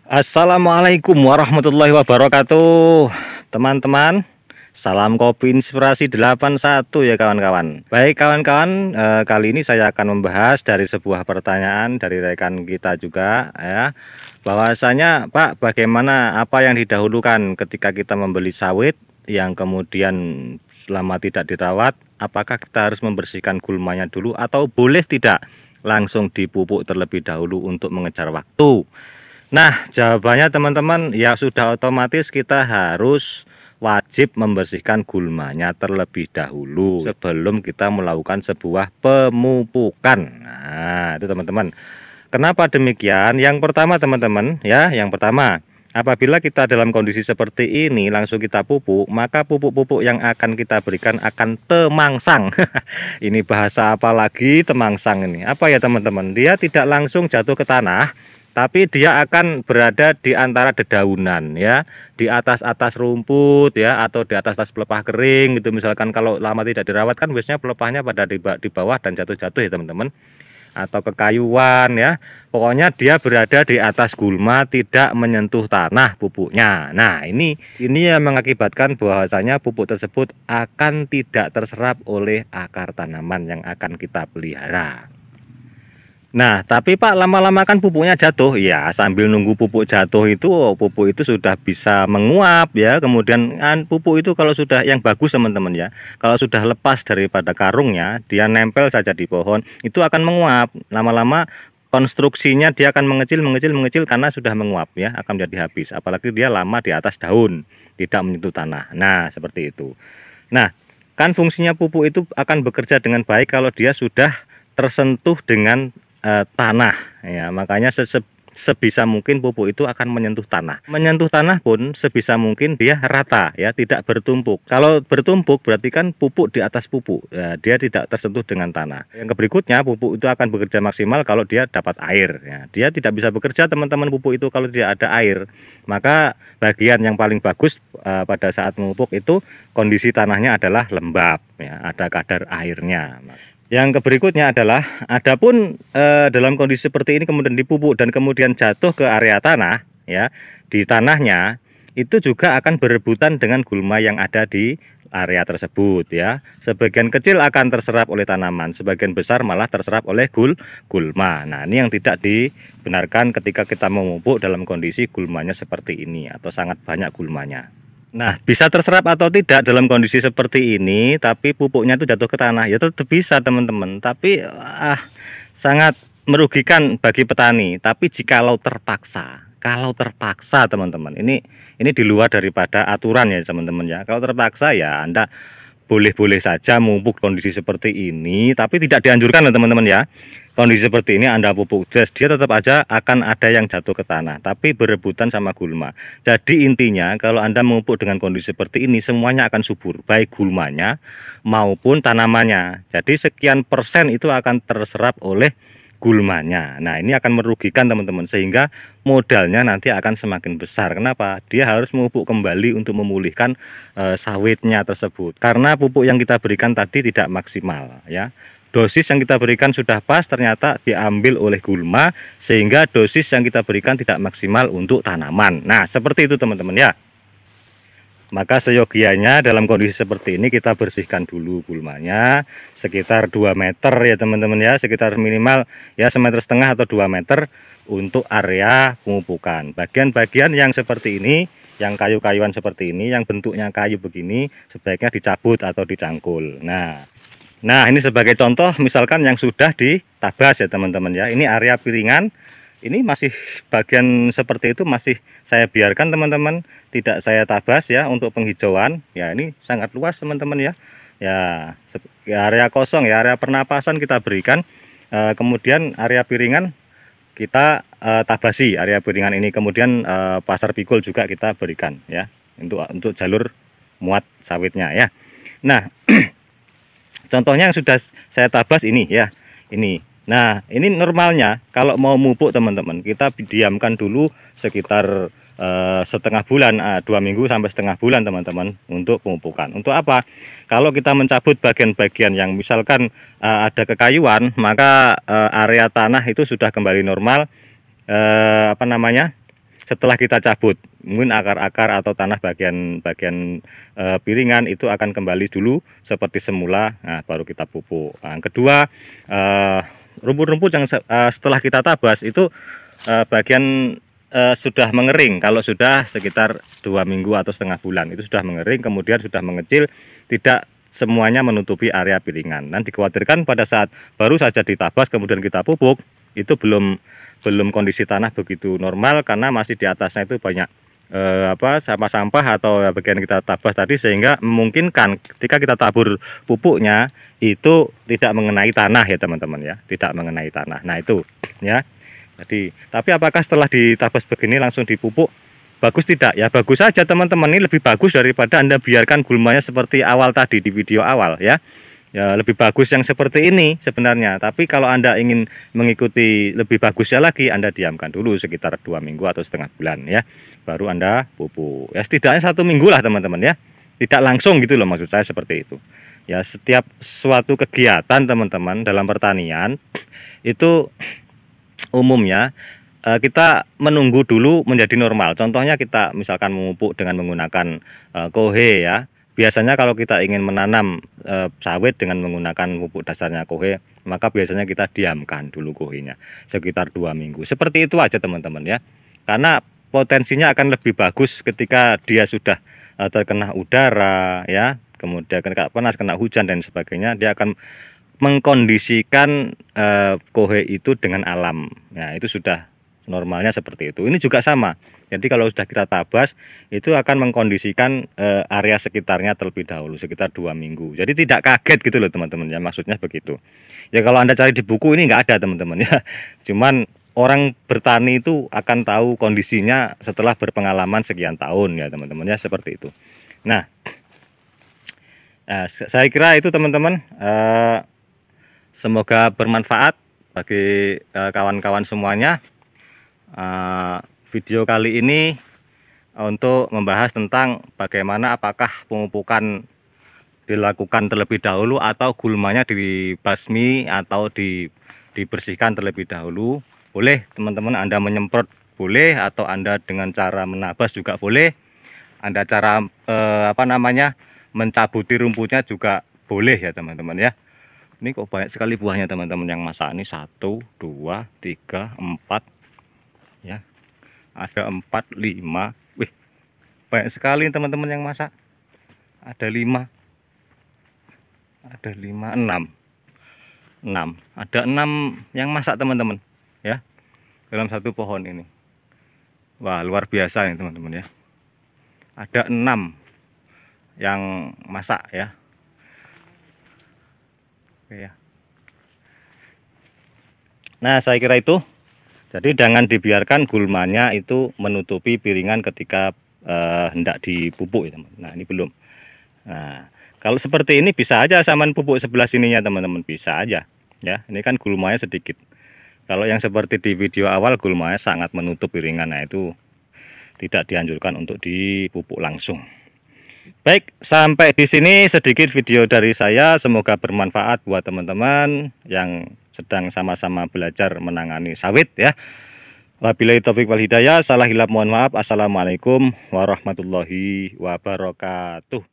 Assalamualaikum warahmatullahi wabarakatuh. Teman-teman, salam kopi inspirasi 81 ya kawan-kawan. Baik kawan-kawan, kali ini saya akan membahas dari sebuah pertanyaan dari rekan kita juga ya. Bahwasanya Pak, bagaimana apa yang didahulukan ketika kita membeli sawit yang kemudian selama tidak dirawat, apakah kita harus membersihkan gulmanya dulu atau boleh tidak langsung dipupuk terlebih dahulu untuk mengejar waktu? Nah, jawabannya teman-teman ya sudah otomatis kita harus wajib membersihkan gulmanya terlebih dahulu sebelum kita melakukan sebuah pemupukan. Nah, itu teman-teman. Kenapa demikian? Yang pertama teman-teman ya, yang pertama, apabila kita dalam kondisi seperti ini langsung kita pupuk, maka pupuk-pupuk yang akan kita berikan akan temangsang. Ini bahasa apa lagi temangsang ini? Apa ya teman-teman? Dia tidak langsung jatuh ke tanah, tapi dia akan berada di antara dedaunan ya, di atas rumput ya, atau di atas pelepah kering gitu. Misalkan kalau lama tidak dirawat kan biasanya pelepahnya pada di bawah dan jatuh-jatuh ya teman-teman, atau kekayuan ya. Pokoknya dia berada di atas gulma, tidak menyentuh tanah pupuknya. Nah, ini yang mengakibatkan bahwasanya pupuk tersebut akan tidak terserap oleh akar tanaman yang akan kita pelihara. Nah, tapi Pak, lama-lama kan pupuknya jatuh. Ya, sambil nunggu pupuk jatuh itu, pupuk itu sudah bisa menguap ya. Kemudian pupuk itu kalau sudah yang bagus teman-teman ya, kalau sudah lepas daripada karungnya, dia nempel saja di pohon, itu akan menguap. Lama-lama konstruksinya dia akan mengecil karena sudah menguap ya, akan menjadi habis. Apalagi dia lama di atas daun, tidak menyentuh tanah. Nah, seperti itu. Nah, kan fungsinya pupuk itu akan bekerja dengan baik kalau dia sudah tersentuh dengan tanah ya, makanya sebisa mungkin pupuk itu akan menyentuh tanah pun sebisa mungkin dia rata ya, tidak bertumpuk. Kalau bertumpuk berarti kan pupuk di atas pupuk ya, dia tidak tersentuh dengan tanah. Yang berikutnya, pupuk itu akan bekerja maksimal kalau dia dapat air ya. Dia tidak bisa bekerja teman-teman pupuk itu kalau tidak ada air. Maka bagian yang paling bagus pada saat memupuk itu kondisi tanahnya adalah lembab ya, ada kadar airnya. Yang berikutnya adalah, adapun dalam kondisi seperti ini kemudian dipupuk dan kemudian jatuh ke area tanah ya, di tanahnya itu juga akan berebutan dengan gulma yang ada di area tersebut ya. Sebagian kecil akan terserap oleh tanaman, sebagian besar malah terserap oleh gulma. Nah, ini yang tidak dibenarkan ketika kita memupuk dalam kondisi gulmanya seperti ini atau sangat banyak gulmanya. Nah, bisa terserap atau tidak dalam kondisi seperti ini, tapi pupuknya itu jatuh ke tanah, ya tetap bisa teman-teman. Tapi sangat merugikan bagi petani. Tapi kalau terpaksa teman-teman, ini di luar daripada aturan ya teman-teman ya. Kalau terpaksa ya Anda boleh-boleh saja memupuk kondisi seperti ini, tapi tidak dianjurkan ya teman-teman ya. Kondisi seperti ini Anda pupuk, dia tetap aja akan ada yang jatuh ke tanah, tapi berebutan sama gulma. Jadi intinya kalau Anda memupuk dengan kondisi seperti ini, semuanya akan subur, baik gulmanya maupun tanamannya. Jadi sekian persen itu akan terserap oleh gulmanya. Nah, ini akan merugikan teman-teman, sehingga modalnya nanti akan semakin besar. Kenapa? Dia harus memupuk kembali untuk memulihkan sawitnya tersebut, karena pupuk yang kita berikan tadi tidak maksimal ya. Dosis yang kita berikan sudah pas, ternyata diambil oleh gulma, sehingga dosis yang kita berikan tidak maksimal untuk tanaman. Nah, seperti itu teman-teman ya. Maka seyogianya dalam kondisi seperti ini kita bersihkan dulu gulmanya sekitar 2 meter ya teman-teman ya, sekitar minimal ya 1,5 meter atau 2 meter untuk area pemupukan. Bagian-bagian yang seperti ini, yang kayu-kayuan seperti ini, yang bentuknya kayu begini, sebaiknya dicabut atau dicangkul. Nah, ini sebagai contoh misalkan yang sudah ditabas ya teman-teman ya. Ini area piringan, ini masih bagian seperti itu masih saya biarkan teman-teman, tidak saya tabas ya untuk penghijauan. Ya, ini sangat luas teman-teman ya. Ya, area kosong ya, area pernapasan kita berikan. Kemudian area piringan kita tabasi area piringan ini. Kemudian pasar pikul juga kita berikan ya, untuk jalur muat sawitnya ya. Nah, contohnya yang sudah saya tabas ini ya, ini. Nah, ini normalnya kalau mau mupuk teman-teman, kita diamkan dulu sekitar setengah bulan, 2 minggu sampai setengah bulan teman-teman untuk pemupukan. Untuk apa? Kalau kita mencabut bagian-bagian yang misalkan ada kekayuan, maka area tanah itu sudah kembali normal, setelah kita cabut, mungkin akar-akar atau tanah bagian piringan itu akan kembali dulu seperti semula. Nah, baru kita pupuk. Nah, yang kedua, rumput-rumput yang setelah kita tabas itu bagian sudah mengering. Kalau sudah sekitar 2 minggu atau setengah bulan itu sudah mengering, kemudian sudah mengecil, tidak semuanya menutupi area piringan. Dan dikhawatirkan pada saat baru saja ditabas kemudian kita pupuk, itu belum kondisi tanah begitu normal karena masih di atasnya itu banyak sampah-sampah atau bagian kita tabas tadi, sehingga memungkinkan ketika kita tabur pupuknya itu tidak mengenai tanah ya teman-teman ya, tidak mengenai tanah. Nah itu ya. Jadi tapi apakah setelah ditabas begini langsung dipupuk bagus? Tidak ya, bagus saja teman-teman. Ini lebih bagus daripada Anda biarkan gulmanya seperti awal tadi di video awal ya. Ya lebih bagus yang seperti ini sebenarnya. Tapi kalau Anda ingin mengikuti lebih bagusnya lagi, Anda diamkan dulu sekitar 2 minggu atau setengah bulan ya, baru Anda pupuk. Ya setidaknya 1 minggu lah teman-teman ya. Tidak langsung gitu loh, maksud saya seperti itu. Ya setiap suatu kegiatan teman-teman dalam pertanian itu umumnya kita menunggu dulu menjadi normal. Contohnya kita misalkan memupuk dengan menggunakan kohe ya. Biasanya kalau kita ingin menanam sawit dengan menggunakan pupuk dasarnya kohe, maka biasanya kita diamkan dulu kohenya sekitar 2 minggu. Seperti itu aja teman-teman ya. Karena potensinya akan lebih bagus ketika dia sudah terkena udara ya, kemudian kena panas, kena hujan dan sebagainya, dia akan mengkondisikan kohe itu dengan alam. Nah, itu sudah normalnya seperti itu. Ini juga sama. Jadi kalau sudah kita tabas itu akan mengkondisikan area sekitarnya terlebih dahulu sekitar 2 minggu. Jadi tidak kaget gitu loh teman-teman ya, maksudnya begitu. Ya kalau Anda cari di buku ini nggak ada teman-teman ya. Cuman orang bertani itu akan tahu kondisinya setelah berpengalaman sekian tahun ya teman-teman ya, seperti itu. Nah, saya kira itu teman-teman. Semoga bermanfaat bagi kawan-kawan semuanya. Video kali ini untuk membahas tentang bagaimana apakah pemupukan dilakukan terlebih dahulu atau gulmanya dibasmi atau dibersihkan terlebih dahulu. Boleh teman-teman Anda menyemprot boleh, atau Anda dengan cara menabas juga boleh. Anda cara mencabuti rumputnya juga boleh ya teman-teman ya. Ini kok banyak sekali buahnya teman-teman yang masak. Ini 1, 2, 3, 4 ya. Ada 4, 5. Wih, banyak sekali teman-teman yang masak. Ada 5. Ada 5, 6. Ada 6 yang masak teman-teman ya. Dalam satu pohon ini. Wah, luar biasa nih teman-teman ya. Ada 6 yang masak ya. Oke ya. Nah, saya kira itu. Jadi jangan dibiarkan gulmanya itu menutupi piringan ketika hendak dipupuk ya teman. Nah ini belum. Nah kalau seperti ini bisa aja saman pupuk sebelah sininya teman-teman, bisa aja ya. Ini kan gulmanya sedikit. Kalau yang seperti di video awal gulmanya sangat menutup piringan, nah itu tidak dianjurkan untuk dipupuk langsung. Baik, sampai di sini sedikit video dari saya. Semoga bermanfaat buat teman-teman yang sedang sama-sama belajar menangani sawit ya. Wabillahi taufiq wal hidayah. Salah hilap mohon maaf. Assalamualaikum warahmatullahi wabarakatuh.